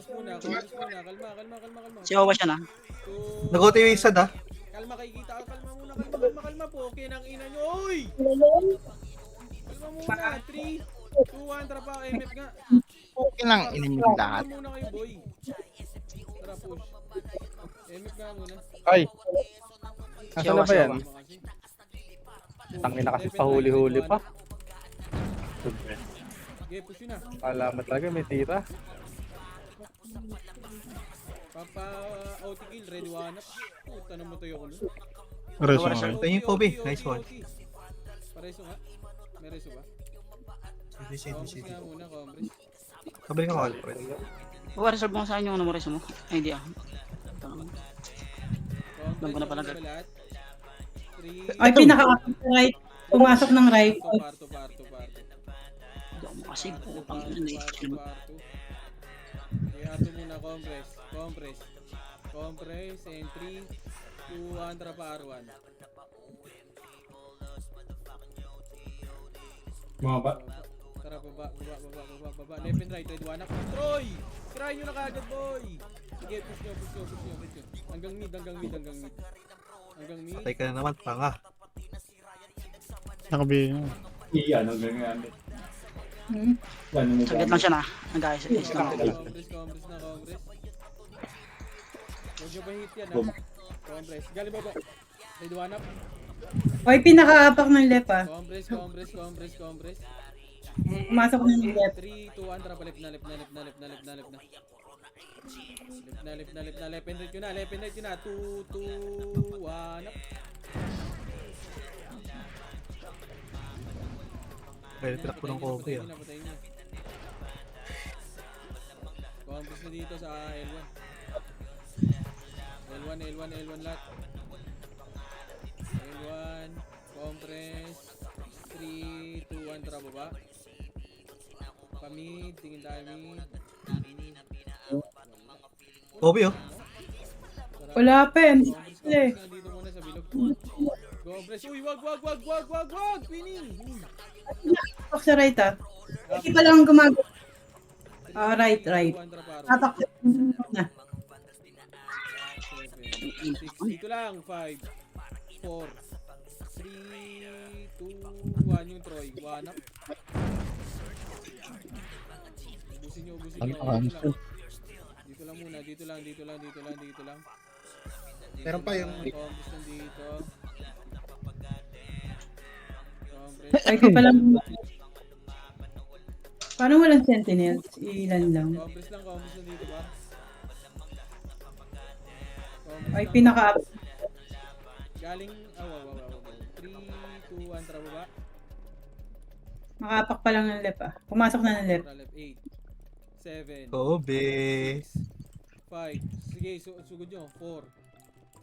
Congress muna. Kalma. Si Owa siya na. Nagote yung isa da. Kalma, kikita ka. Kalma muna, kalma po. Okay, nang ina nyo. Oy! Kalma muna. 3, 2, 1, tara pa. MF nga. Okay lang, inimig lahat. Kalma muna kayo, boy. Tara, push. MF nga muna. Ay, Si nasa Owa, na ba si yan? Owa. Tangina kasi pahuli-huli pa. Okay, push yun na. Alamat talaga, may tira. Papa OT kill, ready one up. Puta na mo tayo ko. Reso Wala nga. siya. Ito yung Kobe. Nice one. Pareso nga. May reso ba? Sige. Compres nga muna, compres. Sabay ka mga Alfred. Owa, resolve mo sa inyo ano mo reso mo. Ay, hindi ah. Alam ko na pala. Lahat. 3, Ay, pinaka-right. Pumasok ng right. parto. Hindi ako makasig. Putang ina na ito. Okay, ato muna, compress, and 3, 2, 1, tara pa R1. Bumaba. Tara, baba. Left and right, ready one up. Troy! Try nyo na kagad, boy! Sige, push nyo. Hanggang mid. Patay ka na naman, panga. Nakabi. Ano ganyan. Ano mo Saglit lang siya na. Nag-ayos lang ako. Compress na. Huwag nyo pa hit yan, ha? Compress. Galing baba. Ready one up. Ay, pinaka-apak ng left ah. Compress. Pumasok ng left. 3, 2, 1, tara pa left na. Left and right yun na. 2, 2, 1 up. Kaya tirak ko ng Kobe ah. Patayin niya. Compress na dito sa L1. L1 lahat. L1, compress. 3, 2, 1, tara baba. Pamid, tingin tayo mid. Kobe oh. Wala pa yan. Compress na dito muna sa bilog. Compress. Uy, wag! Winning! Uy. Pasok sa right ah. Hindi pa lang gumagawa. Ah, right. 2, 1, tara paro. Tatak na. 7, 6, dito lang. 5, 4, 3, 2, 1 yung Troy. 1 up. Ubusin nyo. Dito lang muna. Dito lang. Meron pa yung... Compress nandito. Ay, di pa lang. Parang walang sentinels. Ilan lang. Compress nandito ba? Ay, pinaka-apak. Galing, wow. 3, 2, 1, tara baba. Makaapak pa lang ng left ah. Pumasok na ng left. Tara left, 8, 7, Kobe. 5. Sige, sugod nyo. 4,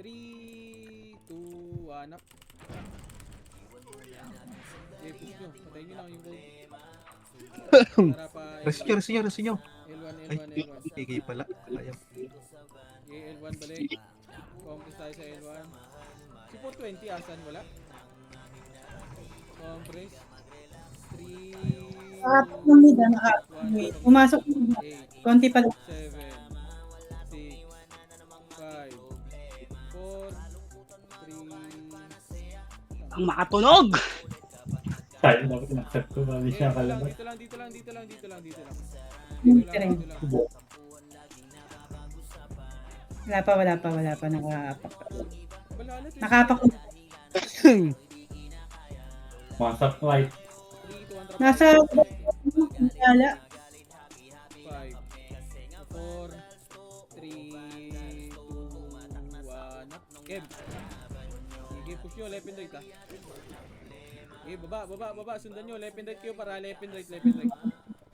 3, 2, 1 up. Okay, push nyo. Patayin nyo lang yung goal. Tara pa Rest nyo. Ay, L1. KK pala. Ayam. Okay, L1 balik. Compress tayo sa L1. Si 420 asan? Wala? Compress. 3, Nakaapak ng mid ah. Nakaapak ng mid. Pumasok ng mid. 8, Konti pa lang. 7, 6, 5, 4, 3, Ang makatunog! Tayo na pinaksak ko. Mali siya kalabat. Dito lang. Wala pa. Nakaapak. Balalat eh. Nakaapak. Masak right. 3, 2, 1, Nasa... Wala. 5, 4, 3, 2, 1, up. Kev. Sige, push nyo, left and right ah. Okay, baba. Sundan nyo, left and right kayo para left and right.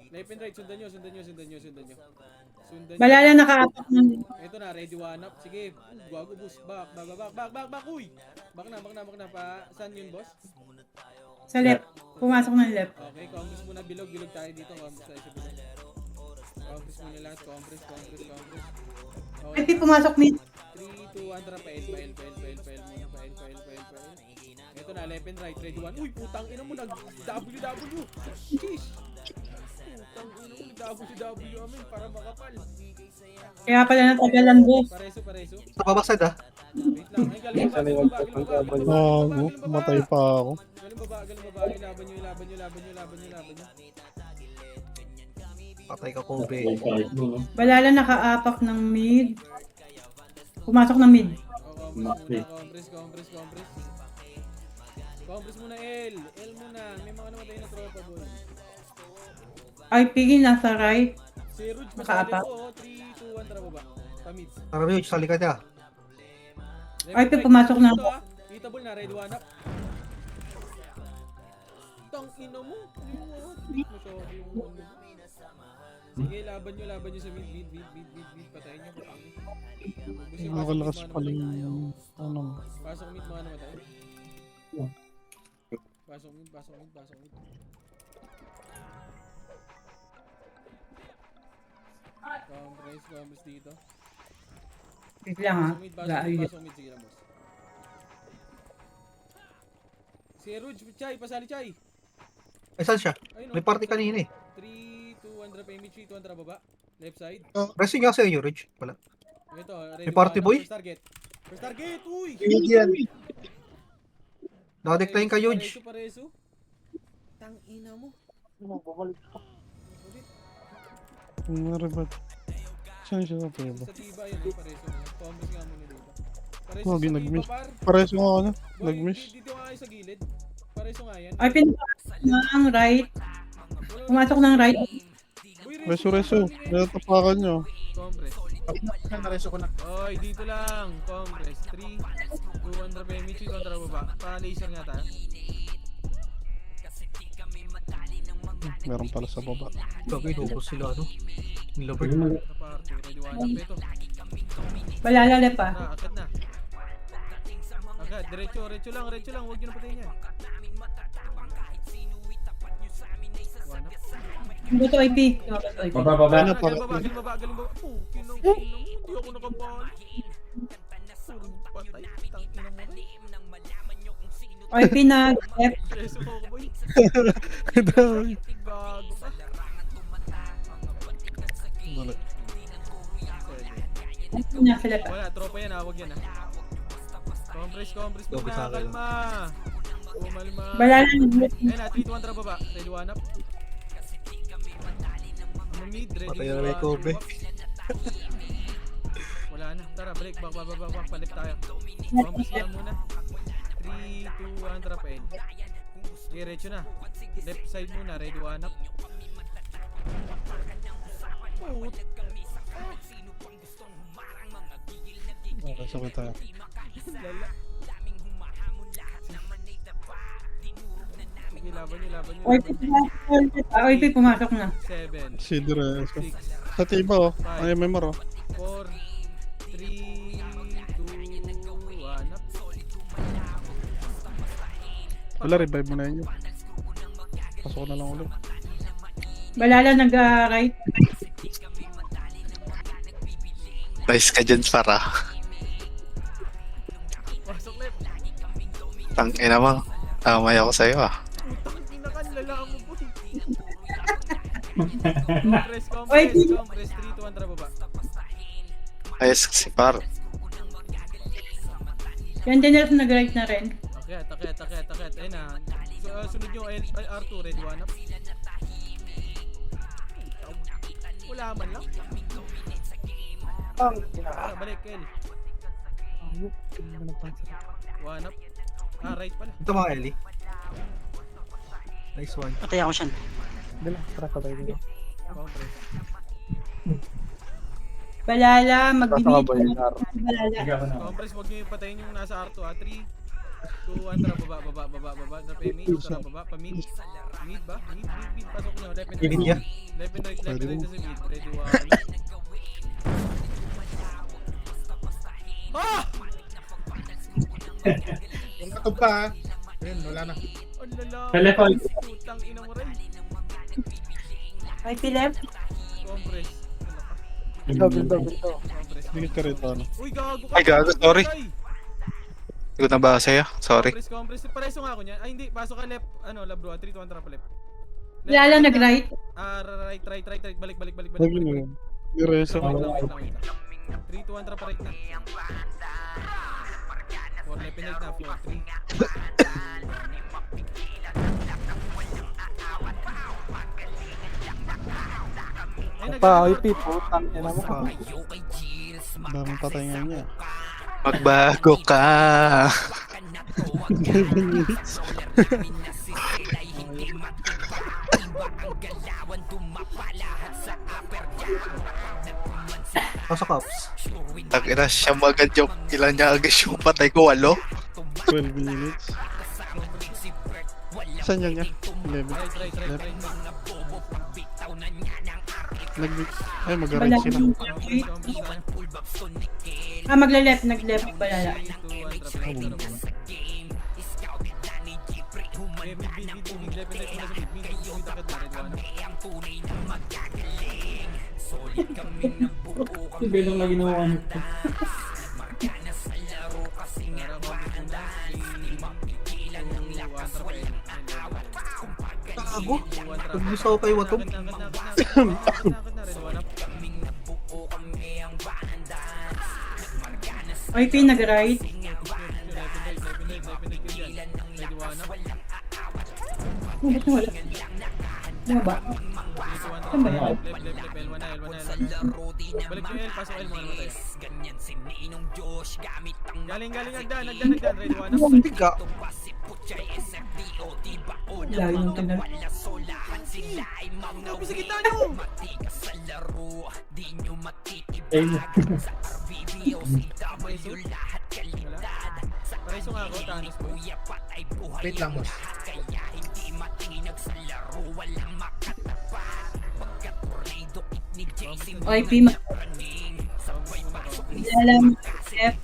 Left and right, sundan nyo. Malala nakaapak ng... Ito na, ready one up. Sige, gago boost. Back. Uy! Back na. Saan yun, boss? Sa left. Pumasok ng left. Okay, compress muna. Bilog tayo dito. Compress tayo sa bilog. Compress muna lahat. Compress. Ay, pumasok mid. 3, 2, 1, tara pa L muna. Pa L. Ito na, left and right. Ready one. Uy, putang ina mo. Nag-WW. Jeez. Putang ina mo. Nag-WW amin para makapal. Kaya pala natagalan, boss. Pareso. Sa babasad ah. Wait lang. Ay, galing Minsan ay baba, wagkat galing ng baba, laban galing niya. baba, Gago, galing baba. matay pa ako. Galing baba. Ilaban nyo. Patay ka, Kobe. May kahit mo. Balala nakaapak ng mid. Pumasok ng mid. Oh, compress muna. Compress muna, L muna. May mga namatay na tropa, boy. Ay, pigil nasa right. Si Rouge, Nakaapak. masali ko. 3, 2, 1, tara baba. Pamit. Tara, Ryuj, sa likod niya. Ay, pumasok na. Eatable na, ready one up. Tang ina mo. Sorry yung ano. Sige, laban nyo sa mid. Patayin nyo. Nakalakas pala yung ano. Pasok mid, mga namatay. Pasok mid. Compress dito. Wait lang ha. Pasok mid, sige lang, boss. Si Rouge, Chay, pasali Chay. Ay, saan siya? Ayun, May party kanina eh. 3, 2, 1, drop image, 3, 2, 1, drop baba. Left side. Racing nga sa inyo, Ryuj. Wala. Ito, ready. May party one, boy? First target, uy! Nakadecline ka, Ryuj. Pareso. Tang ina mo. Ano ba? Saan siya sa pwede? Sa tiba yun, pareso. Commerce nga muna dito. Pareso Wagi, sa nag-miss. tiba, par. Pares nga ako na. Boy, Nag-miss. Dito nga kayo sa gilid. Pareso nga yan. Ay, pinapasok ng right. Pumasok ng right. Uy, Reso. Kaya tapakan nyo. Compress. Oy, dito lang. Compress. 3, 2, 1, drop image, 3, 2, 1, drop baba. Pa-laser nga tayo. Meron pala sa baba. Gagawin, hubos sila, ano? Nilabert. Sa party. Ready one up. Ito. Balala left pa. Akit na. Agad. Diretso lang. Huwag nyo na patayin yan. One up. Buto IP. Buto IP. Baba. Ano pa? Galing baba. Pukin ng ina mo. Hindi ako nakabal. Patay. Tang ina mo rin. IP na left. Preso mo ako, boy. Dami. Gago ka. Dali. Nasa left pa. Wala, tropa yan, huwag yan. Compress Gabi muna. sa akin. Kalma. Kumalma. Balala Ayun na, 3, 2, 1, tara baba. Ready one up. Ano mid? Ready Patay na one, may Kobe. two up. Wala na. Tara, break. Back. Palit tayo. Compress lang muna. 3, 2, 1, tara pa L. Diretso na. Left side muna. Ready one up. Put. Okay, sakit tayo. Lala. Sige, laban nyo. IP pumasok na. 7, Si Direso. 6, Sa tiba oh. Ang MMR oh. 4, 3, 2, 1 up. Wala, revive mo na yun. Pasok ko na lang ulit. Balala nag-right. Nice ka dyan, para. Pasok left. Tangina mo. Tamay ako sa'yo ah. Putang pinakan, lala mo po. Oy, Compress, 3, 2, 1, tara baba. Ayos si par. Yan din nag-right na rin. Akit. Ayun na. Sunod nyo, R2, ready one up. Wala man lang. Balik, L. One up. Right pala. Ito mga Ellie. Nice one. Patay ako siyan. Dala, tara patay dito. Compress. Balala, Basta magbibigay ka ba yung laro? Balala. Sige ako na. Compress, huwag nyo patayin yung nasa R2 ha. 3, 2, 1, tara baba. Drop image, tara baba. Mid ba? Mid. Pasok nyo. Left and Mid right. niya. Left and right sa mid. Ready one. Ah! Nakatog pa ha. Ayun, wala na. Ang lala. Telepon. Putang ina mo rin. IP left. Compress. Ito. Compress. Dikit ka rito ano. Uy, gago ka. Ay, gago, sorry. Ay! Hindi ko nabasa sa'yo. Sorry. Compress. Pareso nga ako niyan. Ay, hindi. Pasok ka left. Labro. 3, 2, 1, trap left. Balala nag-right. Right. Balik. Lagi mo yun. Diretso. Wait lang, wait lang, wait lang. 3, 2, 1, trap right na. 4, left and right na. 4, 3. Ay, Pa, IP, putang ina mo. Daming patay nga niya. Magbago ka. 11 minutes. Pasok Ops. Tangina siya agad yung ilan niya agad yung patay ko, 8. 12 minutes. Saan yan niya? 11. Right. Ay, Wala. mag-arrange sila. Magla-left, nag-left balala. 3, 2, 1, trap right. Trap right. May left and right na sa mid. Mid agad na. Red 1. Sige lang lagi nakuha nito. Tago. Pag gusto ko kay Watong. IP, nag-right. Bakit wala? Bumaba. Saan ba yan? Balik yung L, pasok L, mga namatay. Galing, nagdan, ready, 1 up. Hindi ka. Layo ng tagal. Nabi sa gitna nyo! Ayun. Paraiso nga ako, Thanos boy. Wait lang, boss. IP, Lalam, F.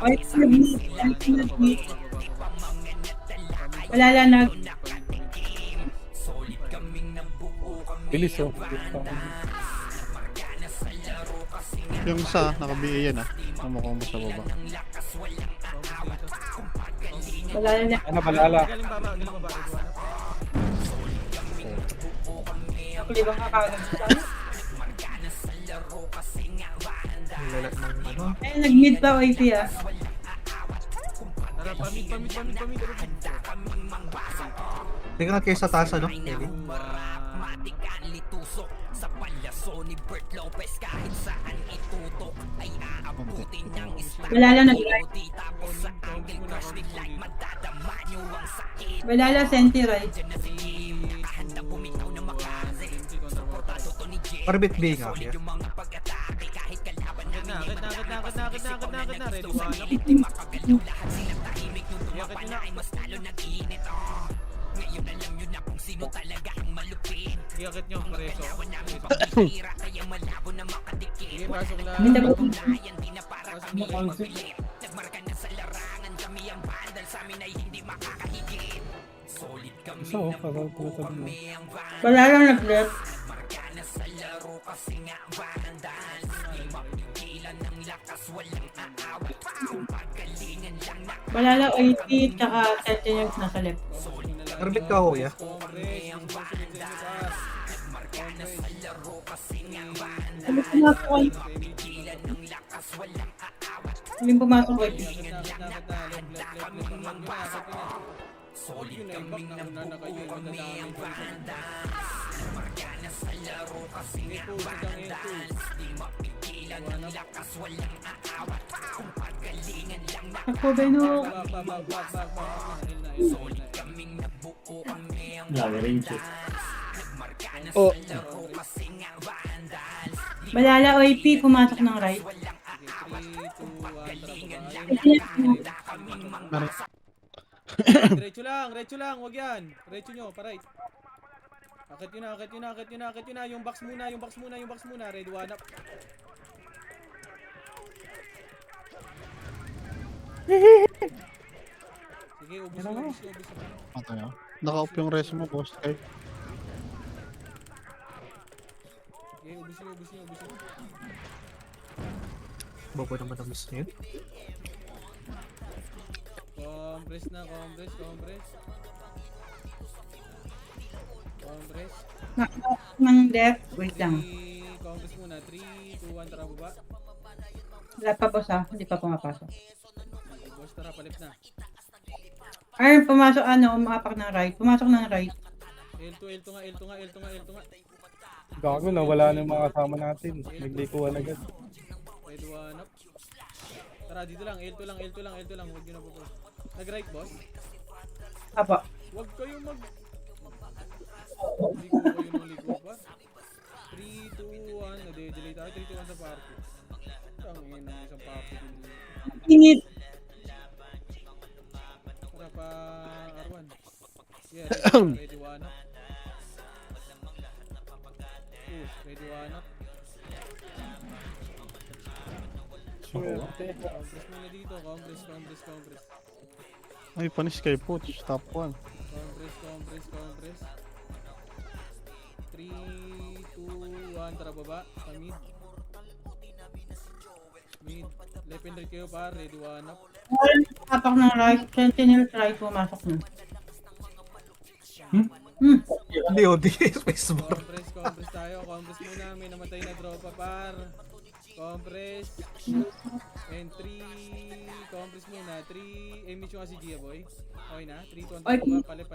IP, nag-meet. Wala lang, Bilis oh. Yung isa, naka-BA yan ah. Kumukombo sa baba. wala lang. Ano, balala. Galing baba, red 1 up. Nakulibang kakagod sa Lala ng ano. Ay, nag-meet pa IP ah. Tara, pamid. Tingnan nga kayo sa taas ano. Eli. Wala lang, nag-right. Wala lang, senti right. Orbit B nga. Yeah. Agad na, ready, 1 up. Yakit nyo na. Yakit nyo, pareso. Sige, pasok lang. Hindi na po. Isa oh, kagawin ko sa mo. Wala lang, nag-left. Wala lang, IP, tsaka senti yung nasa left. Orbit ka Hoya. Sabi pumasok ko. Sabi pumasok ko. Solid kami na buo kami ang banda. Markana sa laro kasi nga bandals. Di mapigilan ng lakas, walang aawat. Kung pagalingan lang na Ako, Beno. solid kaming nabuo kami ang Lagi rin siya. markana Oh. sa laro kasi nga bandals. Malala, IP, pumasok ng right. 3, 2, 1, Diretso lang, wag yan. Diretso nyo, pa-right. Akit yun na. Yung box muna. Ready, 1 up. Sige, ubus. Patay ah. Naka-off yung res mo, boss. Okay. Sige, ubus nyo. Bobo naman ang miss niya yun. Compress. Congress. Ng left. Wait lang. Congress muna. 3, 2, 1, tara baba. Wala pa boss ha. Hindi pa pumapasok. Sige, boss, tara, palit na. Ay, pumasok umapak ng right. Pumasok ng right. L2 nga, L2 nga, L2 nga, L2 nga. Gago na, wala na yung mga kasama natin. Naglikuhan agad. Ready, one up. Tara, dito lang, L2 lang, L2 lang, L2 lang. Huwag nyo na po. Nag-right, boss. Apo. Huwag kayo mag... Ligo kayo ng ligo pa. 3, 2, 1. Nade-delay tayo. 3, 2, 1 sa party. Ang ina ng isang party din. Init. Tara pa, R1. Yeah, ready, one up. Push, ready, one up. Swerte. Congress muna dito. Congress. Ay, panis kay Pooch. Top 1. Congress. 3, 2, 1. Tara baba. Sa mid. Mid. Left and right kayo pa. Ready, one up. Umapak ng right. Sentinel right. Pumasok na. Hindi, OD. Spacebar. Compress tayo. Compress muna. May namatay na tropa par. Compress. And 3. Compress muna. 3. Image yung kasi Gia boy. Okay na. 3, 2, 1. Palit.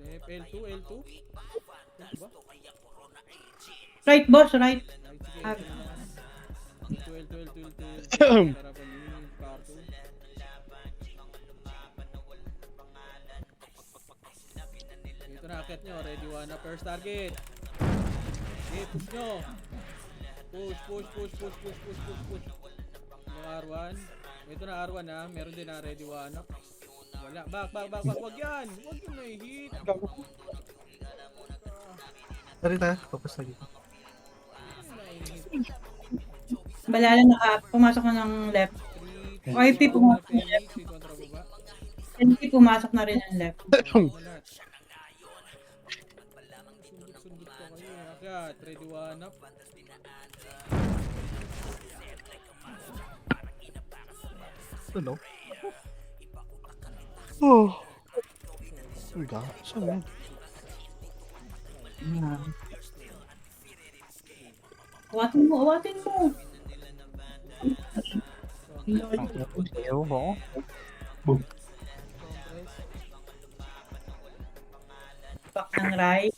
Left. L2. L2 ba? Right boss, right. Right, sige. L2. Tara pa ni parto. Ito na, akit nyo. Ready, one up. First target. Okay, push nyo. Push. Yung R1. Ito na R1 ha. Meron din na ready, one up. Wala. Back. Wag yan. Wag yun na i-hit. Tari tayo. Tapos lagi. Balala pumasok na ng left. YP pumasok ng left. NP pumasok na rin ng left. Sundot pa kayo. Akyat. Ready, one up. Ito, no? Oh. Uy, gago. Saan yun? Awatin mo. Ayaw mo. Back ng right.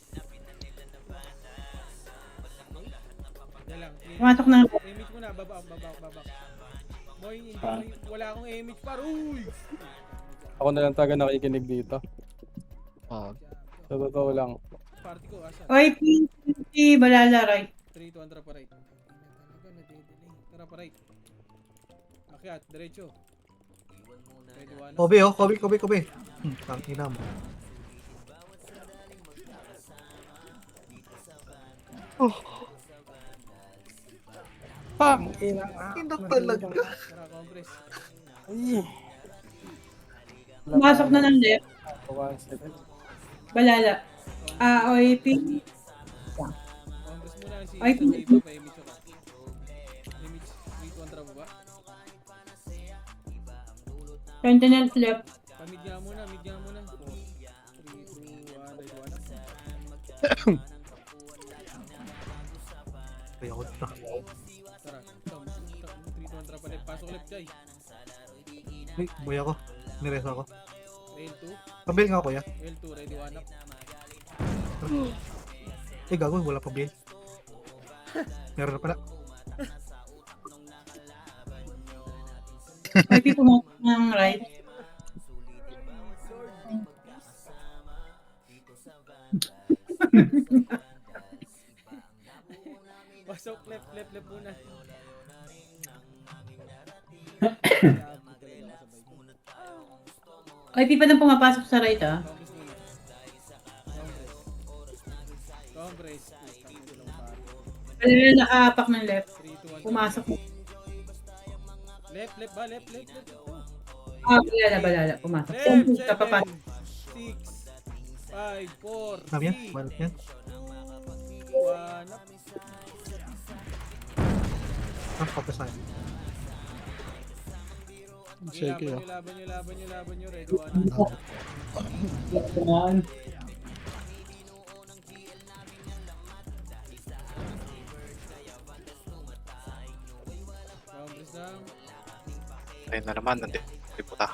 Yan lang. Pumasok ng left. Image muna. Baba. Boy, wala akong image par. Uy! Ako na lang taga nakikinig dito. Ah, Sa totoo lang. Party ko, asa? YP, balala right. 3, 2, 1, tara pa right. Talaga, nade-delay. Tara pa right. Akyat, diretso. Ready, one up. Kobe, oh. Kobe. Ang ina mo. Pang! Ina. Ina talaga. Tara, compress. Ay! Pumasok na ng left. 1 second. Balala. YP. Compress muna si Ay, Sa iba pa, image ako. Image, 3, 2, 1, tara baba. Sentinel left. Mid nga muna. 4, 3, 2, 1, ready, one up. Kaya ako na. Tara, 3, 2, 1, tara pa left. Pasok left, Jai. Ay, buhay ako. Nireso ako. L2, Pabil nga, kuya. L2, ready, one up. Ay, gago. Wala pa bail. Meron na pala. YP pumasok ng right. Pasok left muna. YP pa nang pumapasok sa right Compress muna. Compress. Balala nakaapak ng left. 3, 2, 1. Pumasok. Left ba? Left. Balala. Pumasok. Left, Kapapasok. 7, 6, 5, 4, Sabi yan? 3, Balot yan? 1 up. Ah, focus tayo. Shaky ah. Laban nyo. Ready, one. Yan. Compress lang. Ayun na naman, nandito puta.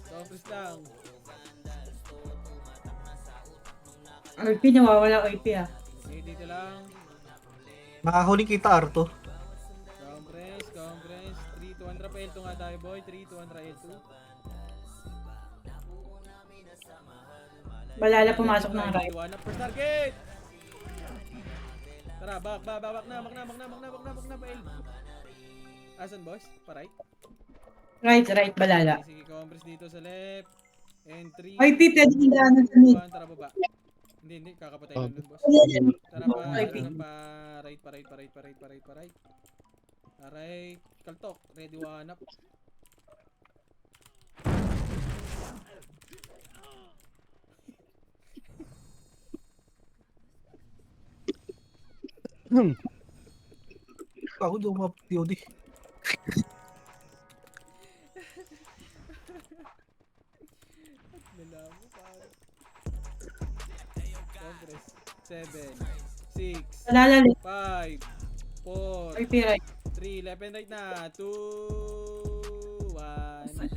Compress lang. RP, nawawala RP ah. Okay, dito lang. Nakahuling kita, Arto. Compress. 3 to 1 trap L2 nga tayo, boy. 3 to 1 trap L2. Balala pumasok ng right. One up, first target! Tara, back na, pa L. Asan, boss? Pa-right? Right, balala. Sige, compress dito sa left. And 3, RP, pwede yung daanan sa mid. 1, tara baba. Hindi, kakapatay lang nun, boss. Tara pa, RP. right. Right, kaltok. Ready, one up. Ako daw mga-POD. Lalamu pa. Compress. 7, 6, Balala, 5, 4, RP right. 3, left and right na. 2, 1.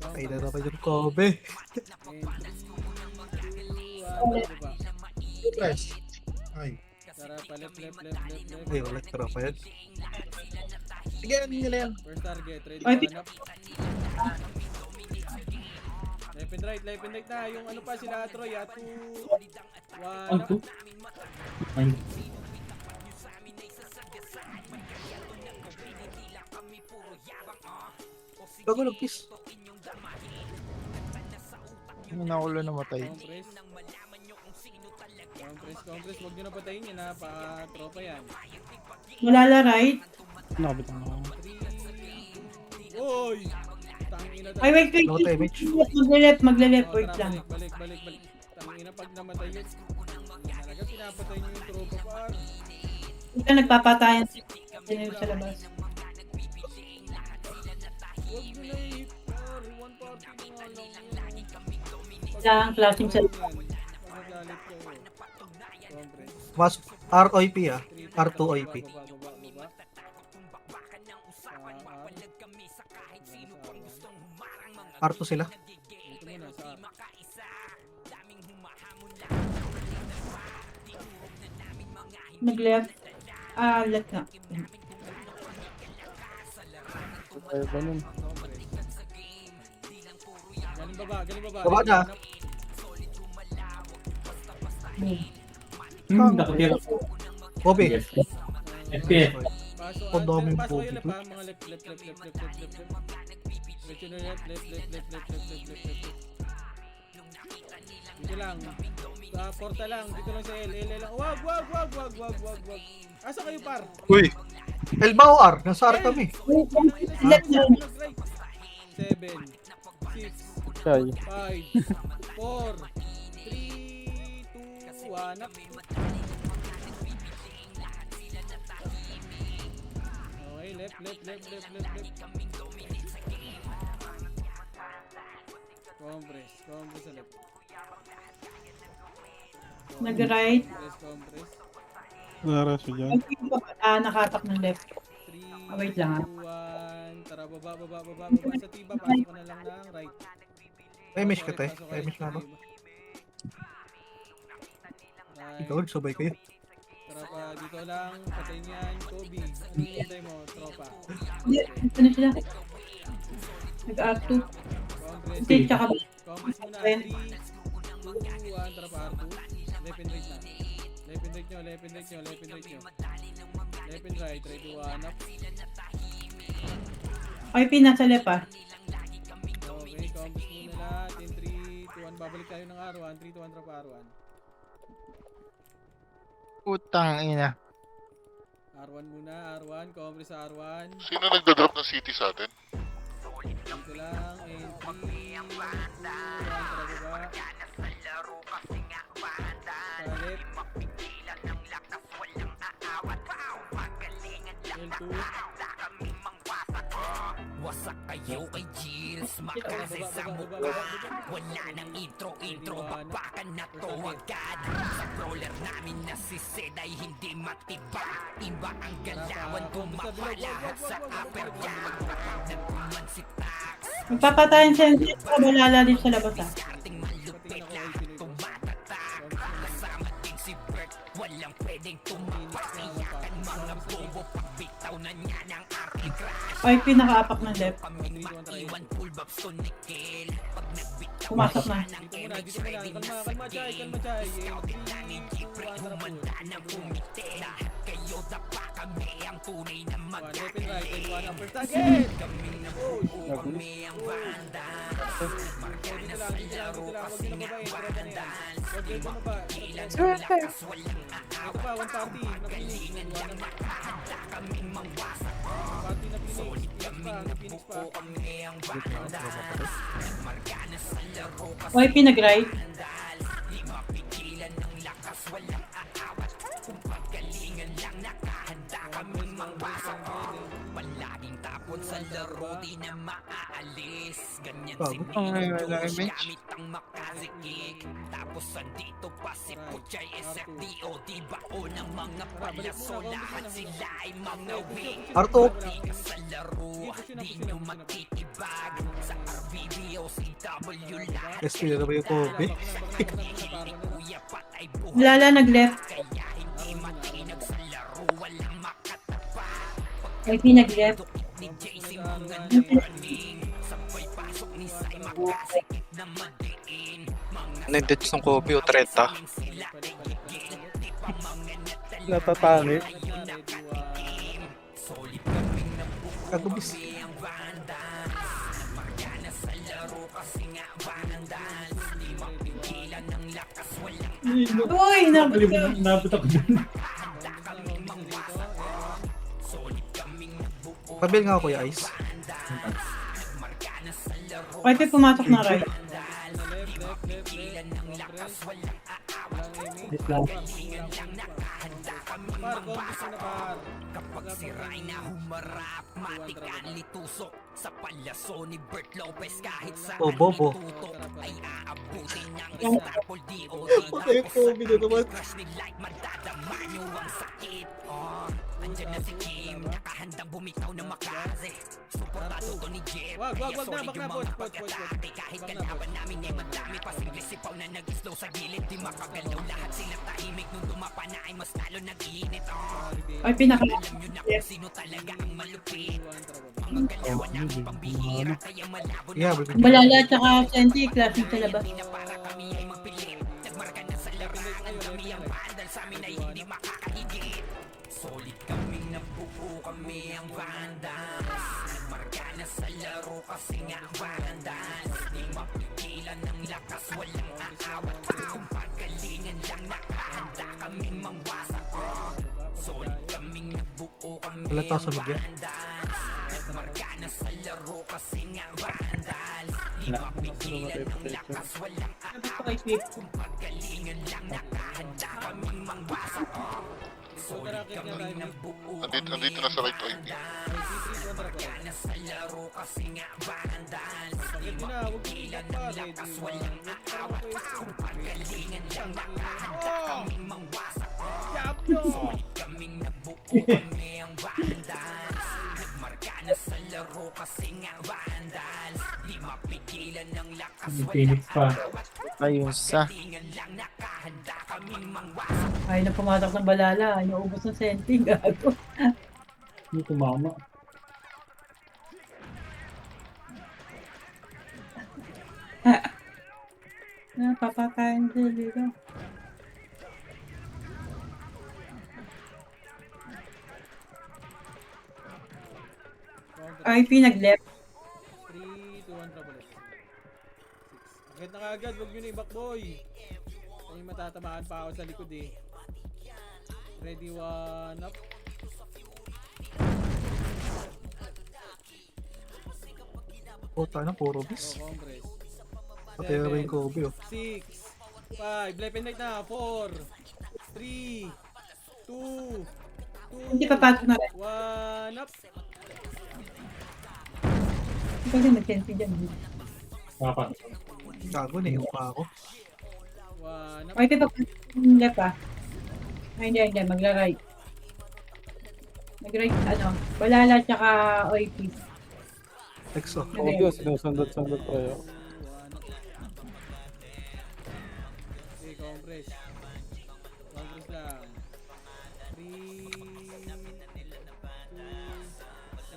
Ay, na naman yung Kobe. Press. Ay. Tara pa, left. Ay, wala ka pa yan. Sige, ano nila yan? First target, ready, Ay, one up. Left and right na. Yung ano pa sila, Troy, 2, 1 Ang up. to. Ay. Bago nag-kiss. Ano na ulo namatay? Compress, wag nyo na patayin yan ha, pa-tropa yan. Balala right. Nakabit ako. 3, Oy! Tangina Ay, wait. No damage. Magle-left, wait tara, lang. balik. Tangina pag namatay yun. Talaga pinapatay nyo yung tropa par. Ito nagpapatayan sila sa labas. Wag nyo na i-hit par. One party na nga lang yun. Kailangan flashing sa Pag-nagalit kayo. Compress. Mas ROIP ah. R2OIP. R2 sila. Ito muna sa R. nag-left. Left na. Ay, ganun. Galing baba. Baba na. Nakatira po. Kobe. Yes. FPS. Pasok. Ang daming Pasok pogi kayo left to. ha. Mga left. Diretso na left. Dito lang. Porta lang. Dito lang sa L lang. Wag. Asa kayo par? Uy. Elba o R? Nasa R kami. Left na. 7, 6, Shy. 5, 4, 3, 2, 1 up. Okay, left. Compress sa left. Nag-right. Compress. Naras ko dyan. Nakatak ng left. 3, Wait lang, 2, 1. Tara, baba. Sa tiba, pasok ka na lang ng right. Damage ka Pasok tayo. ulit, pasok Damage ulit, na ako. Right. Ikaw, sabay kayo. Tara pa, dito lang. Patayin yan. Kobe. Ano yung hintay mo, tropa? Hindi, ito na sila. Nag-R2. Compress. Hindi, tsaka Compress muna. Ayan. 3, 2, 1. Tara pa, R2. Left and right na. Left and right nyo. Left and right. Try to one up. RP nasa left ah. Okay, compress muna lahat. In 3, 2, 1. Babalik tayo ng R1. 3, 2, 1. Tara pa, R1. Putang ina. R1 muna. R1. Compress sa R1. Sino nagda-drop ng city sa atin? Dito lang. In 3, 2, 1. Tara baba. 5, Magpapatayin siya sa balala din sa labas ah. Ay, pinaka-apak ng left. Pumasok na. Dito muna. Kalma, Chay. Kalma, Chay. 1, left and right. And 1 upper target. Ito pa, 1 party. Na-finish. Party na finish. Phoenix pa. YP nag-right. Bago. Ang image. Arto. SP na ba yung Kobe? Lala nag-left. YP nag-left. Nandito ng Kobe o 30. Natatangit. Kagubis. Uy, Nabot ako dun. Pabil nga Kuya Ice. YP pumasok na right. Wait lang. Par, compass na par. Oh, Bobo. Puta yung Kobe na naman. Wag na, back na, boss. Back YP naka-left. Yeah, we're good. Balala at saka Senti, classic sa labas. Wala tayo sa bagya. Ito kay Swift. Andito na sa right IP. Phoenix pa. Ayun sa. Ay, na pumasok ng balala. Naubos ng Senti. Gago. Hindi tumama. Papakain sila dito. IP nag-left. 3, 2, 1, trouble. 6. Agad na kagad, huwag nyo na i-back boy. Ay, matatamaan pa ako sa likod eh. Ready, 1 up. Puta na, puro bis. Compress. Pati na ba yung Kobe oh. 6, 5, left and right na, 4, 3, 2, Hindi papasok na rin. 1 up. Ikaw din nag-10 dyan. Dapat. Gago, naiiyak pa ako. 1 up. OIP pag left ah. Ay, hindi. Magra-right. Mag-right, Balala tsaka OIP. Exo. Obvious, sinusundot-sundot tayo. 1 up. Okay, compress. Compress lang. 3,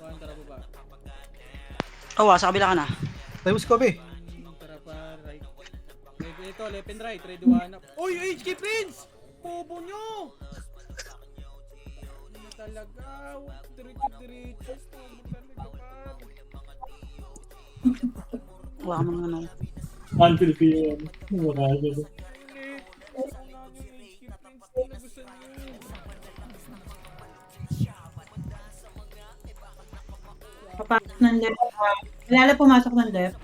2, 1, tara baba. Oh, sa kabila ka na. Tayo mo si Kobe. Tara pa, right. Ready, ito, left and right. Ready, 1 up. Uy, HK Prince! Bobo nyo! Ano talaga? Diretso. Bobo talaga pa. Huwag ka mga ano. Until PM. Wala yun. Ulit. Ano nga nyo, HK Prince? Tinagusan nyo. Papasok ng left. Balala pumasok ng left.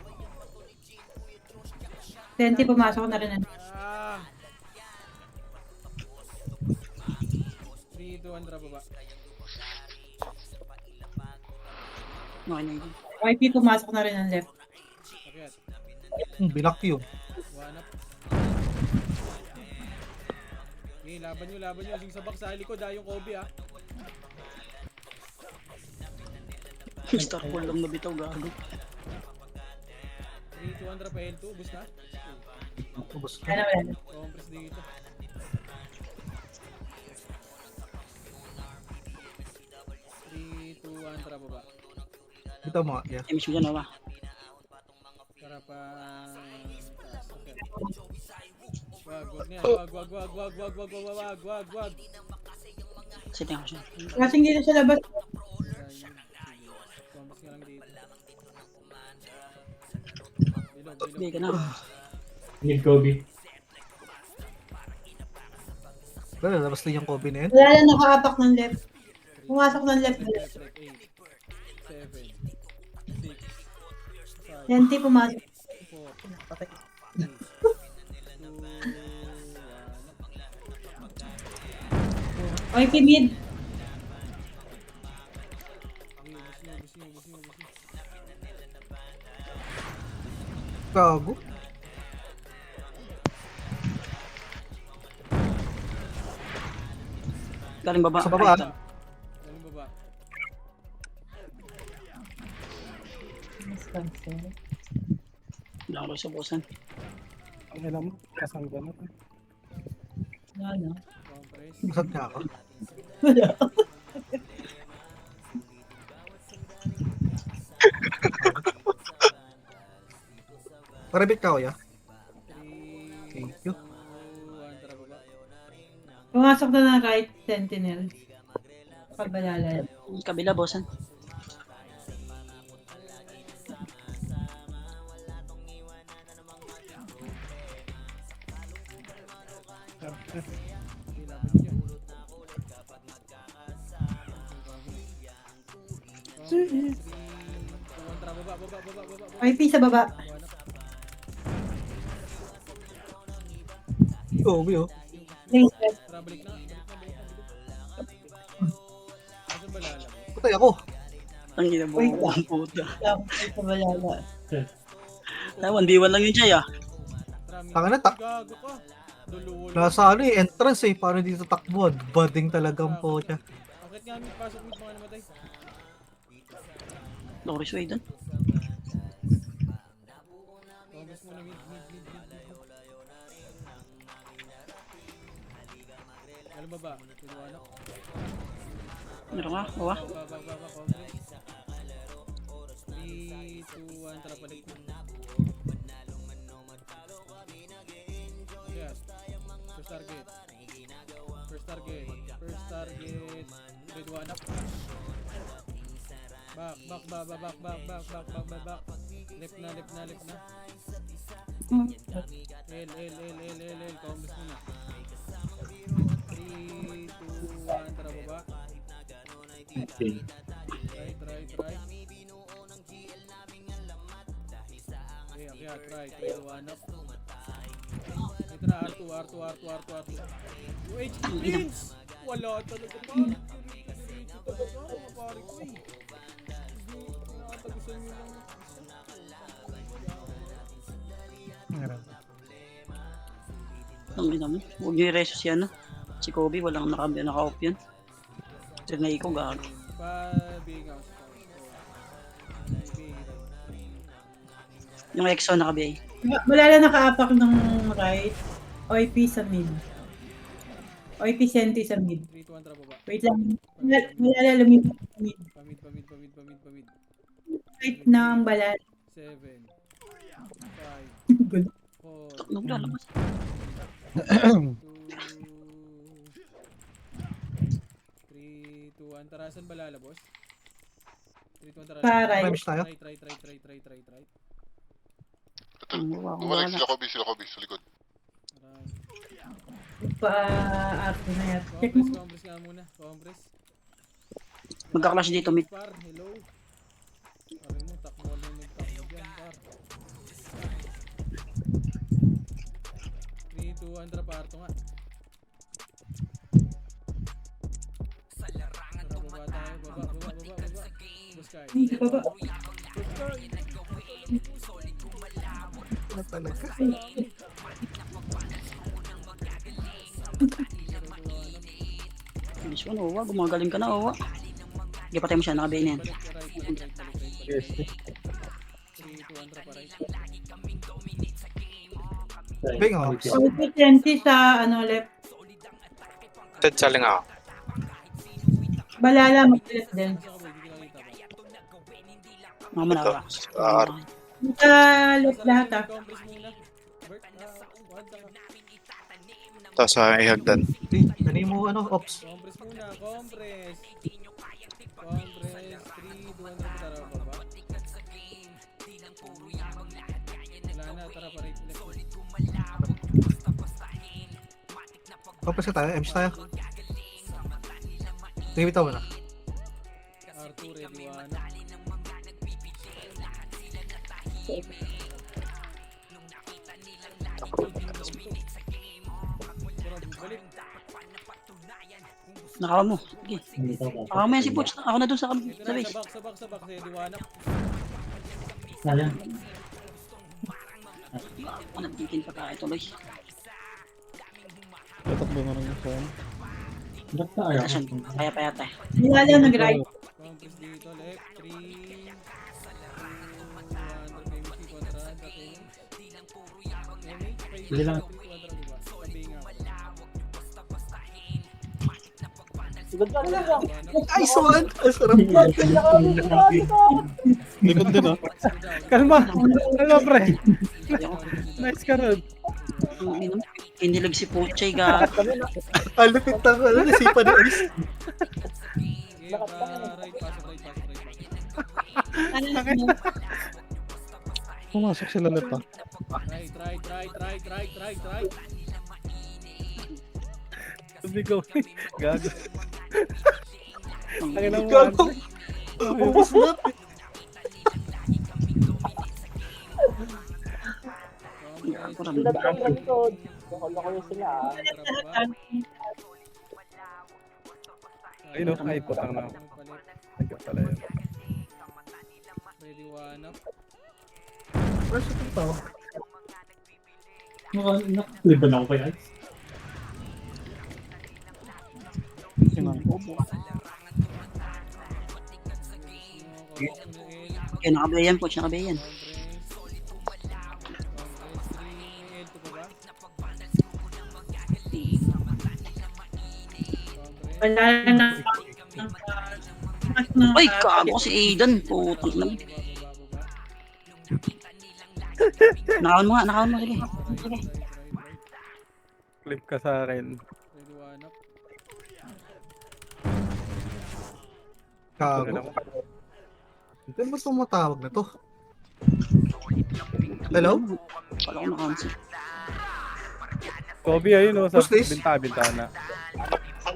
20 pumasok na rin ng left. 3, 2, 1, tara baba. Okay na yun. OIP pumasok na rin ng left. Akyat. Binakyum. 1 up. Okay, laban nyo. Sing sabak sa likod yung Kobe ah. Star pool lang na bitaw, gago. 3, 2, 1, tara pa L2. Bus na. Ubus na. Wala. Compress dito. 3, 2, 1, tara baba. Dito mo, yeah. Miss mo dyan, wala. Tara pa. Taas. Okay. Wag niya. Wag. Setting ako siya. Kasing dito sa labas. Compress nga lang dito. Bilog. Hindi ka na. Need Kobe. Wala, labas lang yung Kobe na yun. Balala naka-attack ng left. Pumasok ng left. Left, 8, 7, 6, 5, 20 pumasok. 4, 2, 1. OIP mid. Bus nyo. Gago. Galing baba. Sa baba. Galing baba. Wala ko sa busan. Ang ina mo, kasang ganun. Ano? Compress. Busag na ako. Parabit ka, kuya. 3, Thank you. 2, 1, tara baba. Pumasok na ng right sentinel. Pag balala. Kabila, bosan. Okay, laban nyo. Compress. 3, 2, 1, tara baba. OIP sa baba. 1 up. Kobe, oh. Lane left. Tara, balik na. Nasaan ba lalabas? Patay ako. Ang ginabuo ang puta. Lang sa balala. Ay, 1v1 lang yun siya, ah. Tara, Tanga na, gago ka. Dululo. Nasa ano eh, entrance eh. Paano dito takbuhan? Bading talagang po siya. Bakit nga may pasok mo mga namatay? Loris way doon. Compress muna mid. Galing baba. Tulungan ako. Meron ka? Bawa? Baba, compress. 3, 2, 1, tara balik. Yes. First target. Grade 1 up. Back. Left na. L. Compress muna. 3, 2, 1, tara baba. Okay. Right. Okay, right. Grade 1 up. Ito na, R2. UH Prince! Wala talaga pa. Dito talaga. Mapari ko eh. Nakatagusan nyo lang. Ang ina mo. Huwag niyo i-reso si ano. Si Kobe, walang naka-off yun. Trinay ko, gago. Pabigay ako sa Yung EXO naka-BA. Malala nakaapak ng right. OIP sa mid. OIP senti sa mid. 3, 2, 1, tara baba. Wait lang. Malala lumipat sa mid. Pamid. Right ng balala. 7, 5, 4, Takno, lalabas. 3, 2, 1. Tara, saan ba lalabos? 3, 2, 1, tara. Paray. Revenge tayo. Right. Bumalik sila Kobe sa likod. Pa-arto na yan. Check mo. Compress nga muna. Compress. Magka-clash dito, mid. Par, hello. Pare mo, takbo na yung nagtakbo dyan, par. 3, 2, 1, tara, parto nga. Tara, baba tayo. Baba. Boss Kai. Hindi ka ba? Ano talaga? Bilis ko, Owa. Gumagaling ka na, Owa. Hindi patay mo siya, naka-BA na yan. Balik. Yes. 3, 2, 1, tara, paray. Bing, oh. OIP senti sa ano left. Ted, saling ako. Balala mag-left din. Saan ka ba? Hindi kita nakita ba? Mga manaka. Sa left lahat ah. Compress muna. Bert, wag ka. Tapos ihagdan. Dali mo, ano, ops. Compress muna. Compress. 3, 2, 1, tara, baba. Wala na, tara, paray. Kapres ka tayo, MC tayo. Tingin mo na. R2 ready, 1. Balik. Nakawa mo. Sige. Nakawa mo yan si Butch. Ako na doon sa Ito na, base. sabak. Ready, 1. Sayang. Ako nagtitin pa tayo tuloy. Tatakbo na rin sa ano. Ba't tayo? Kasun, kaya pa yata. Balala nag-right. Compress dito, left. 3, 2, 1. KMC, kontra. Hindi lang. Ay, swan! Ang sarap. Likod din, oh. Kalma! Pre? Nice ka ron. Kinilag si Puchay, gago. Ang lupit ng, ano, nasipa ni Ace. Right, pasok. Pumasok sila left, ah. Right. Sabi ko, gago. Ang ina mo. Gago. Ubus na. Gago, ramdam. Ayun o, ay putang na. Nagka pala yun. Ready, 1 up. Where's the tao? Nakaliban ako kay Ice. Okay, naka-BA yan, Puch. Naka-BA yan. Balala na. Ay, gago si Aidan. Putang na. Nakawan mo nga. Sige. Clip ka sa akin. Ready, 1 up. Gago. Hindi mo tumatawag na to. Hello? Wala ko na-cancel. Kobe ayun o, sa Who's this? bintana.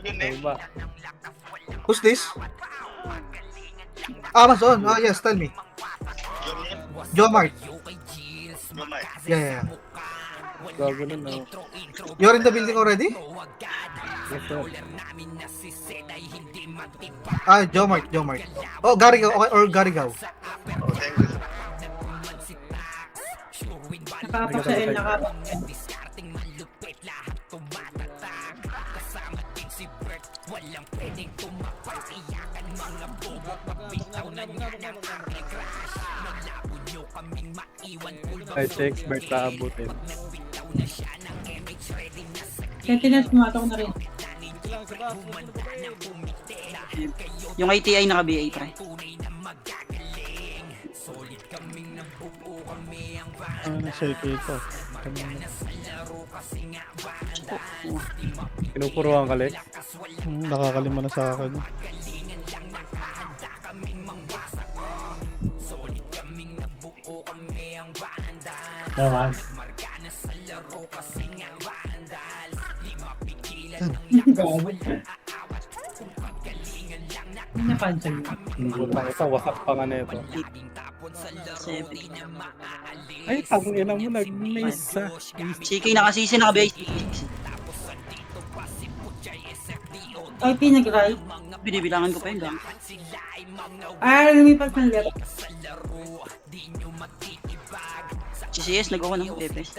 Diba? Who's this? Amazon. Ah, yes, tell me. Jomart. Yeah. Gago nun o. You're in the building already? Yes, sir. Ah, Jomart. Oh, Garigao. Okay, or Garigao. Nakaapak sa L, nakaapak. Ay, si expert na abutin. Sentinels pumasok na rin. Yung ITI naka-BA pre. Nasa ito. Pinupuruan ka, Lex. Nakakalima na sa akin. Naman. Gago. Na-cancel mo. Putang ito, wasak pa nga nito. 7. Ay, tangina mo, nag-miss ha. CK nakasisi naka-BA. IP nag-right. Binibilangan ko pa yun lang. Lumipas ng left. Si CS nag-ako ng Pepes.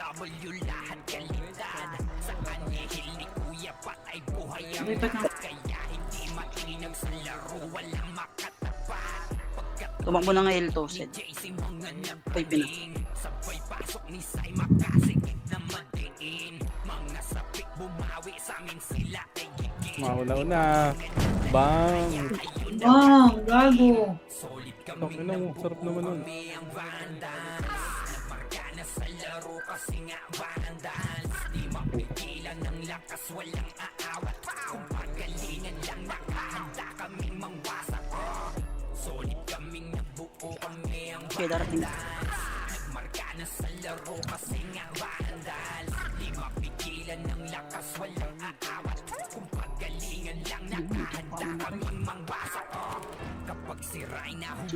Lumipas ng Tumakbo na nga L2 set. Ay, pina. Mauna-una. Bang! gago. Tangina mo, sarap naman nun. Okay, darating na.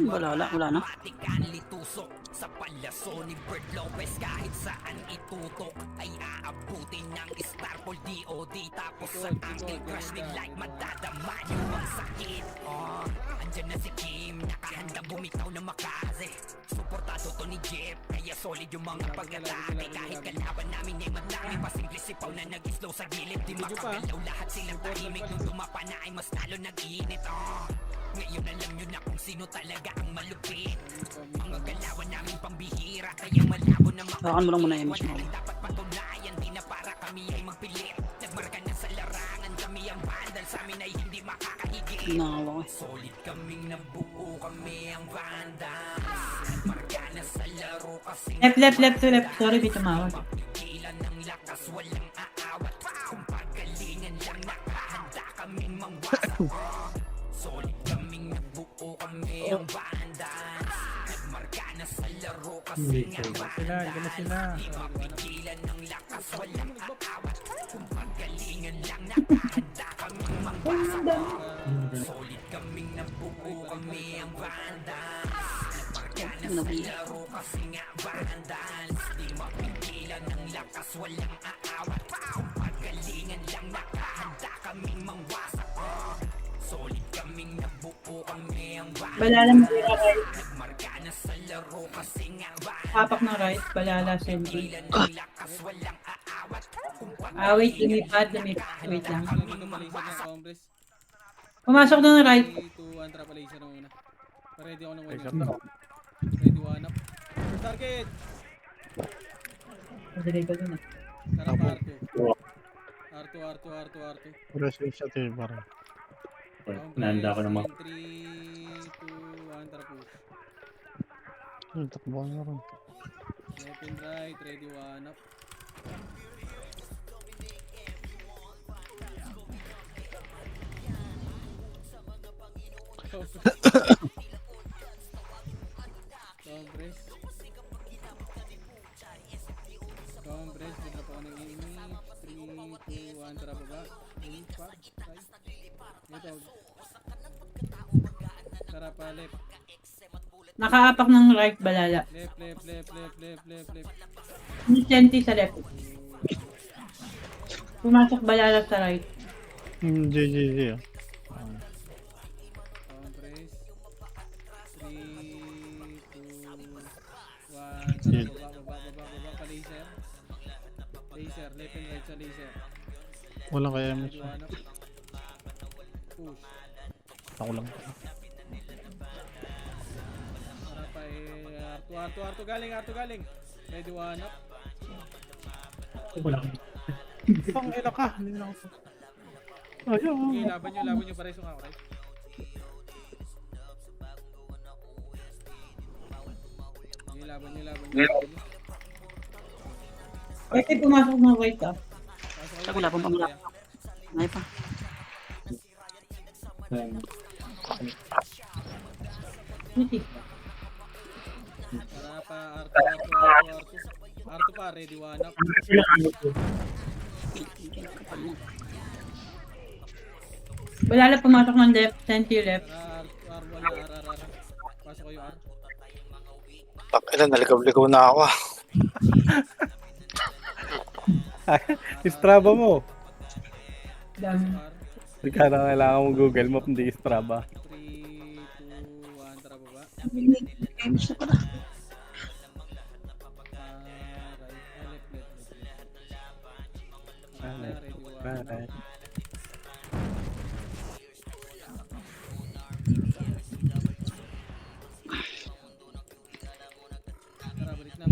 Wala na. Hawakan mo lang muna yung image mo. Nakawa ko. Left to left. Sorry, may tumawag. Sila, gano'n sila. Balala Marira right. Papak ng right. Balala Sentinel. Wait, lumipad. Wait lang. Pumasok na ng right. 3, 2, 1, trapalation na muna. Ready ako ng 1 up. Ready 1 up. First target! Madali ka dun ah. Sarap R2. Press A siya tayo parang. Nanda ako naman. 3, 2, 1, tara push. Takbo na rin. Left and right, ready 1 up. Compress, drop ako ng enemy. 3, 2, 1, tara baba. Lipat, right. Ito. Tara pa, left. Nakaapak ng right balala. Left. Yung Senti sa left. Pumasok balala sa right. JJJ ah. Compress. 3, 2, 1. Shield. Baba pa laser. Laser, left and right sa laser. Walang kaya mo Ready siya. 1 up. Push. Ako lang. Arto galing, Arto galing. Ready, one up. Wala ko. Tang ina ka. Hindi na ako. Ayaw. Okay, laban nyo, pares nga, right? Okay, laban nyo. YT pumasok ng white ah. Pasok Ako, wala pang pamala. Ay pa. Niti. Para pa, Arto pa, ready, one up. Balala pumasok ng left, senti left. R, wala, R. Pasok kayo, R. Tang ina, naligaw-ligaw na ako ah. Strava mo. Dami. R, Hindi ka na kailangan mo Google Map, hindi Strava. 3, 2, 1, tara baba. Games na pala. Right, ready, one up. Tara, balik na.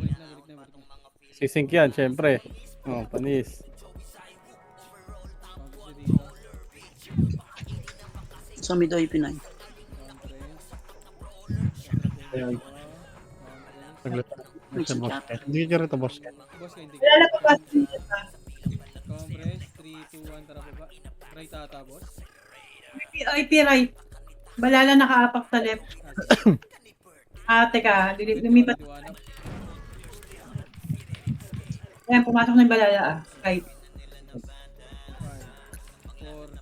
Sisink yan, syempre. Oh, panis. Focus na dito. Sa mid ay Pinay. Ayun. Hindi ka rito, boss. Boss ka, hindi. Balala pumasok ng left ah. Compress, 3, 2, 1, tara baba. Right ata, boss. YT right. Balala nakaapak sa left. Teka, lumipat. Ready, one up. Ayan, pumasok na yung balala ah. Right. 5, 4, 3, 2, 1 up.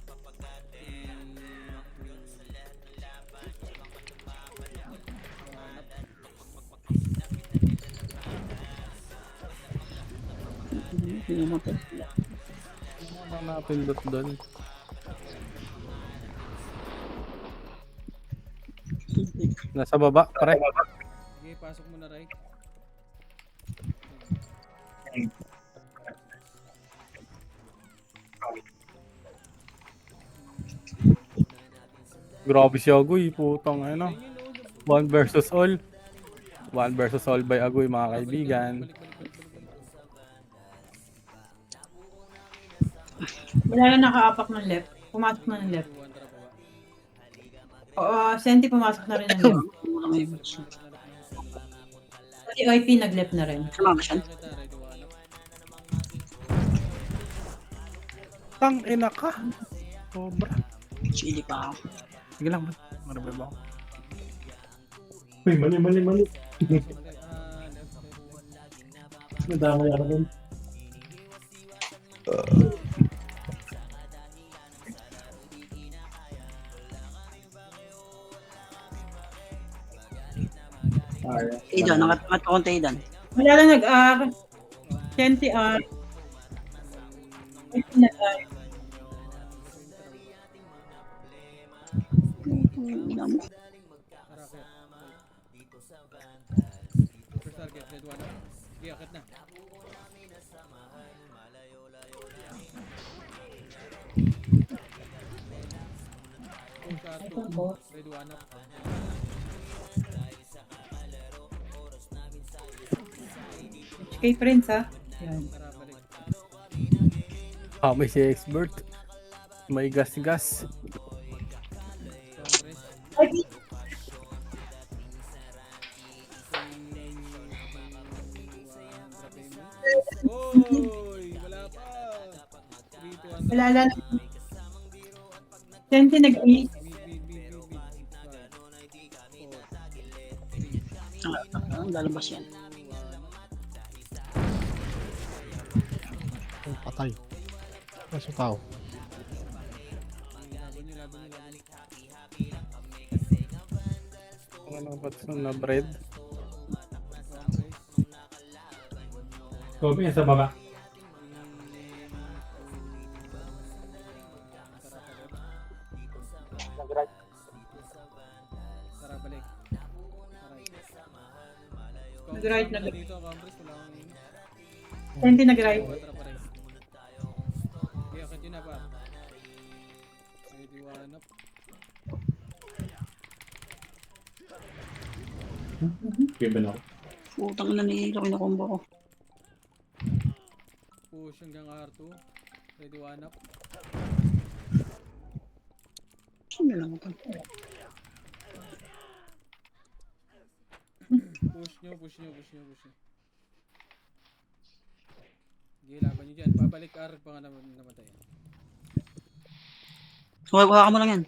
Hindi mo to. Ano napindot doon? Nasa baba, pare. Okay, pasok mo na right. Grabe si Agoy, putang ano. One versus all. One versus all by Agoy, mga kaibigan. Balala nakaapak ng left. Pumasok na ng left. 1, tara baba. Oo, senti pumasok na rin ng left. Wala may boss. Pati YT nag-left na rin. Sama ba siya? Kita, ready, one up. Tang ina ka. Sobra. Chili pa ako. Sige lang, marami ba ako? Uy, mali. Left. Nadamay ako dun. Taydan, nakatangat ko kong Taydan. Balala nag-R. Senti R. YT nag-R. Ina mo. Tara, akit. First target, ready, one up. Okay, akit na. Ready, one up. Kay friends ah. Yan. Tara, balik. May si expert. May gas-gas. Compress. YT. Oy, wala pa. 3, 2, 1. Balala. Senti nag-A. Lalabas yan. Oh, patay. Kaso tao. Ano ba ito na bread? Kobe, sa baba. Tara, balik. Nag-right, nag- Dito, Compress, wala akong ini. Senti nag-right. Tara pa rin. Okay, akit yun na pa. Ready, one up. Given ako. Putang ina ni Hilo, kinukombo ko. Push hanggang R2. Ready one up. Saan nila mo to? Push nyo. Sige, laban nyo dyan. Pabalik R pa nga namatay. Huwag mo lang yan.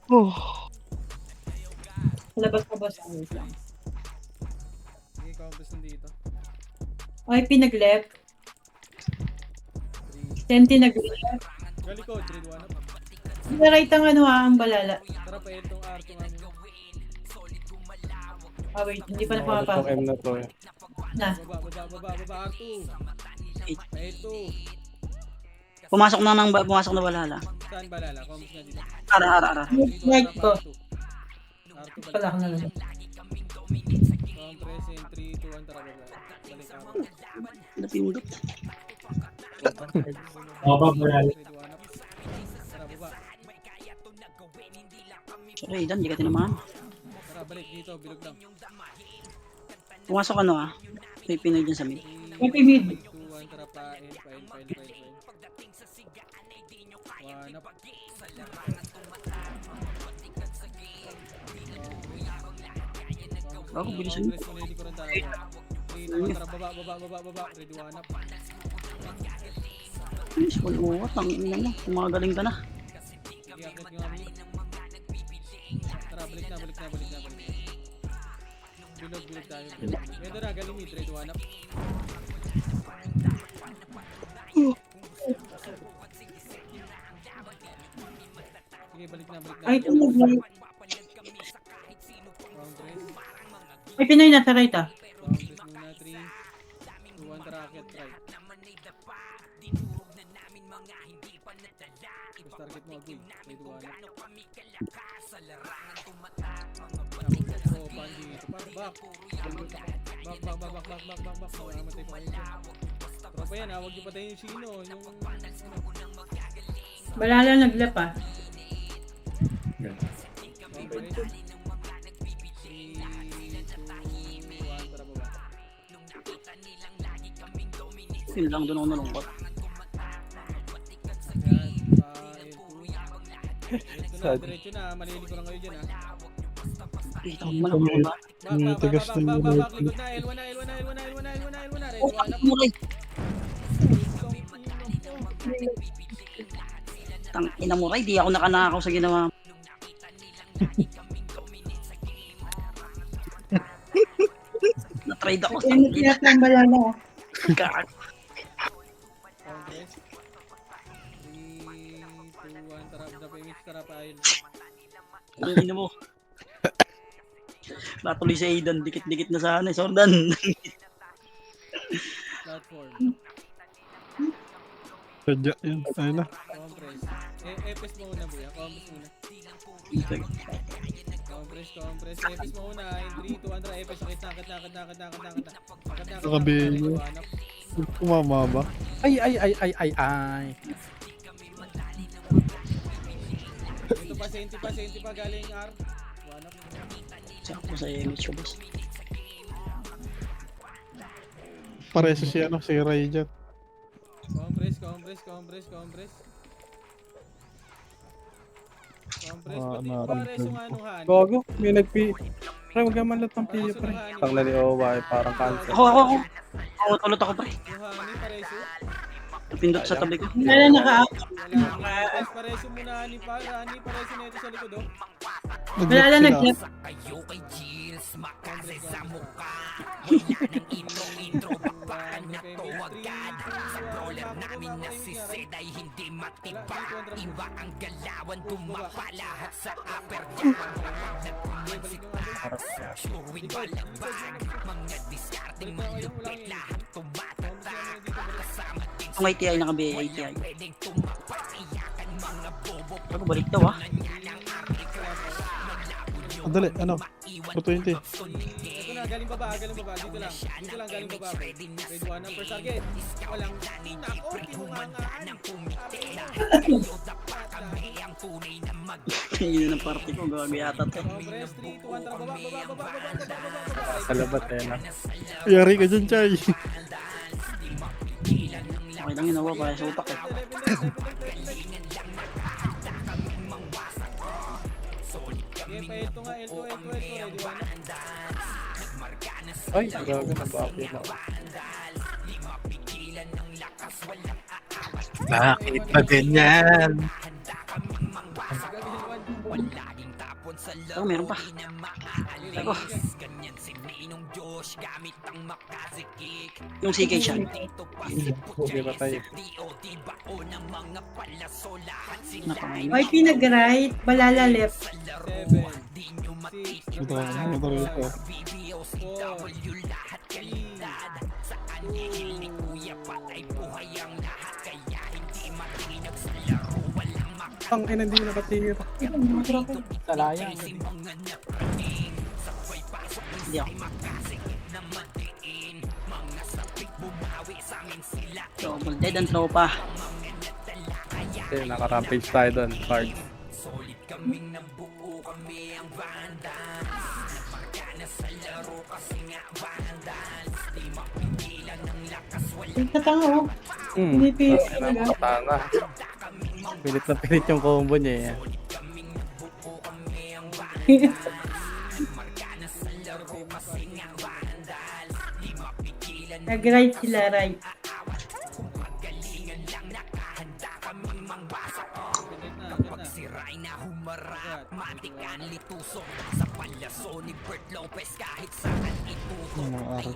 Oh. Labas ka boss. Wait lang. Sige, compass nandito. YP nag-left. Senti nag-left. Galikod, ready one up. Right ang ano ang balala. Tara pa itong R2 nga muna. Ah wait, hindi pa Nakakabot tong napapasok. M na to eh. Na. Baba, R2. Pa-ito. Pumasok na balala. Saan balala? Compass nga dito. Ara. Right ko. R2 Pala balik. ka na lang. Compress in 3, 2, 1, tara baba. Balik R. Napindot. Baba, Boreal. Ready one up. Tara baba. Sorry, Dan, di ka tinamaan. Tara balik dito, bilog lang. Pumasok may Pinoy dyan sa mid. YP mid. 2, 1, tara pa. File. One up. Ako, bilisan mo. Compress muna yung likuran tayo. 3, 2, 1, tara baba. Ready one up. Ay, school mo. Tangin na mo. Kumagaling ka na. Sige, akit nyo kami. Tara, balik na. Bilog tayo. Ito na, galing mid. Ready one up. Sige, balik na. Ay, ito nag-left. Compress. Ay, Pinoy nasa right ah. Compress muna. 3, 2, 1, tara, akit. Right. Push target mo, Agoy. Ready one up. Oh, Pandi. Back. Mamamatay ko kayo dyan. Tropa yan ha, huwag niyo patayin yung sino. Yung... Balala nag-left ah. Compress. 3, 2, 1, tara baba. Yun lang, doon ako nalungkot. Yan, L2. Ito na, diretso na. Malili ko lang kayo dyan ha. Kita mo lang ako ba? Tigas na yung Back, likod na. L1 na. Ready Oh, one up. muray! Tangina mo, Ray. Di ako nakanakaw sa ginawa mo. Na-trade ako. Ay, nag-left ang balala ah. Gag. Compress. 3, 2, 1, tara. Tara pa ayun. Tangina mo. Natuloy si Aidan. Dikit-dikit na sana. Sordan. Platform. Sadya yun. Ayun na. Compress. Epes mo muna, buya. Compress muna. Compress. Epes mo muna. In 3, 2, 1, tara. Epes. Akit na. Nakabihin. Kumama ba? Ay. Ito pa, senti pa. Galing R. One up. Sakto sa image ko, boss. Pareso si Ray dyan. Compress. Pares yung anong hani. Gogo, may Pre, huwag naman lahat ng piyo, pre. Tang na ni Owa, parang cancer. Ako. Tulot ako, pre. Yung hani, pares yun. Napindot sa tabi ko. Balala naka-out. Pares yung muna hani, pares yun ito sa likod, oh. Balala nag-left. Ang ITI, naka-BA ITI. Ako, balik daw, ah. Dali, ano? 220. Ito muna, galing baba. Dito lang, galing baba. Grade 1 ng first target. Walang, nako, pinungangaan. Yun ang party ko, gago yata to. Press 3, 2, 1, tara, baba. Sa labat eh na. Yari ka dyan, Chay. Okay lang yun, para sa utak eh. Okay, pa L2 nga, L2, ready 1 na. Ay, gago na ba ako yun? Bakit ba ganyan? Oh, meron pa. Ako. Yung CK siya. Hindi ba tayo? Napakain. YP nag-right, balala left. 7, 6, Ito, ito rito. 4, 3, Ang ina, hindi nakatira. Sa layang. Hindi ako. Double dead ang tropa. Kasi naka-rampage tayo doon. Card. Tatanga oh. Pinipili talaga. Patanga. Pilit na pilit yung combo niya eh. Nag-right sila, right. Mga araw.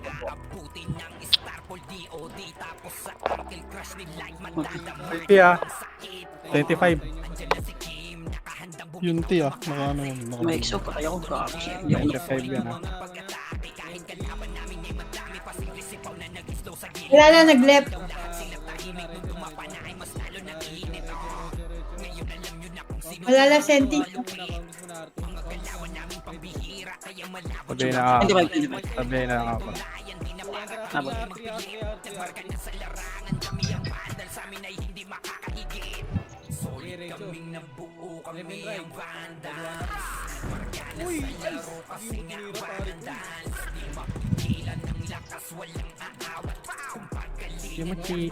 Yeah. 25. Yun, T, Naka ano yun. May exo pa kayo. Hindi ako 25 yan ah. Wala na nag-left. Wala na senti. Sabi na ako. 25. Sabi na ako. Nabot. Yung machi.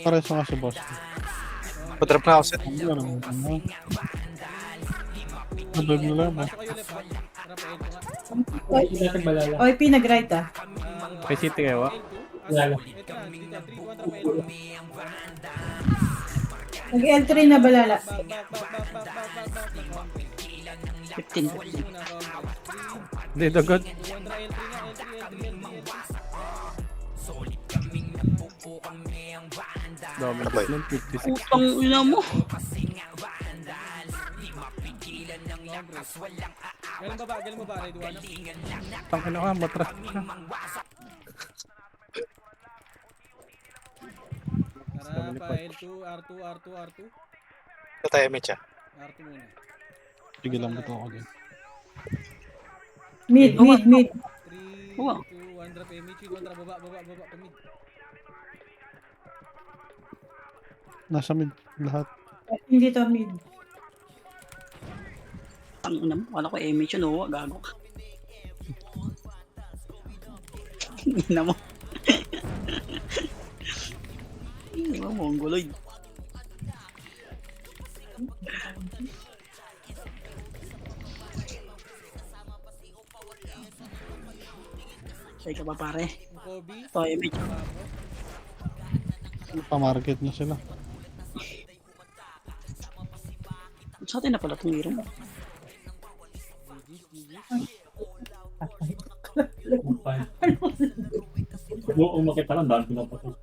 Pares nga si boss. Patrap na ako sa Ano? Nabag na lang, YP nag-right ah. Kay City kayo ah. Lalo. Nag-L3 na balala. 15. Hindi dagot. Dominant nun, 56. Utang ina mo. Galing baba, ready 1 na. Tangina ka, matras ka. Tara, pa L2, R2, R2, R2. Ito tayo, Mitch ah. R2 muna. Sige lang dito ako din. Mid. 3, Wow. 2, 1, drop Michi, kontra baba, mid. Nasa mid lahat. Hindi to mid. Tangina mo. Wala ko image yun. Oo, gago ka. Ina mo. Hindi mo, mongoloid. Say ka pa pare. Yung Kobe, Ito, image. Pa-market na sila. Sa atin na pala itong hero mo. Kung makita lang, dahil pinapatay.